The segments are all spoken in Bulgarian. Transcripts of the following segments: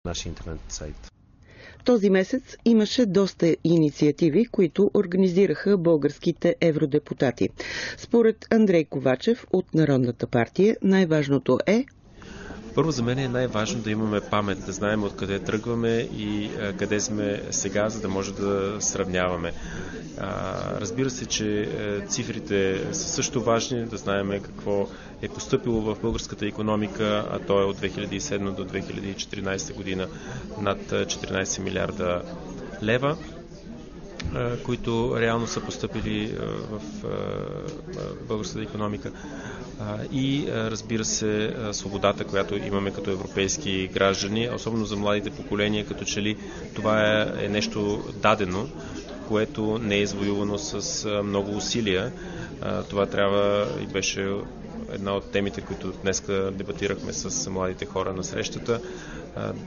нашия интернет сайт. Този месец имаше доста инициативи, които организираха българските евродепутати. Според Андрей Ковачев от Народната партия, най-важното е... Първо, за мен е най-важно да имаме памет, да знаем откъде тръгваме и къде сме сега, за да може да сравняваме. Разбира се, че цифрите са също важни, да знаем какво е постъпило в българската икономика, а то е от 2007 до 2014 година над 14 милиарда лева, които реално са постъпили в българската икономика. И разбира се, свободата, която имаме като европейски граждани, особено за младите поколения, като че ли това е нещо дадено, което не е извоювано с много усилия. Това трябва и беше една от темите, които днес дебатирахме с младите хора на срещата,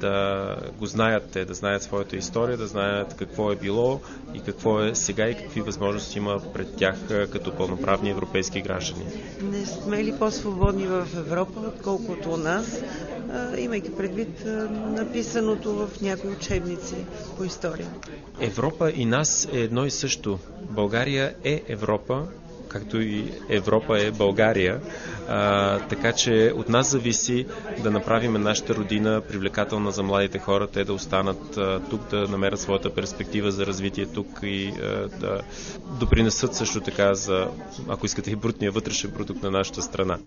да го знаят те, да знаят своята история, да знаят какво е било и какво е сега и какви възможности има пред тях като пълноправни европейски граждани. Не сме ли по-свободни в Европа, отколкото у нас, имайки предвид написаното в някои учебници по история? Европа и нас е едно и също. България е Европа, както и Европа е България. Така че от нас зависи да направим нашата родина привлекателна за младите хора, те да останат тук, да намерят своята перспектива за развитие тук и да допринесат също така за, ако искате, и брутния вътрешен продукт на нашата страна.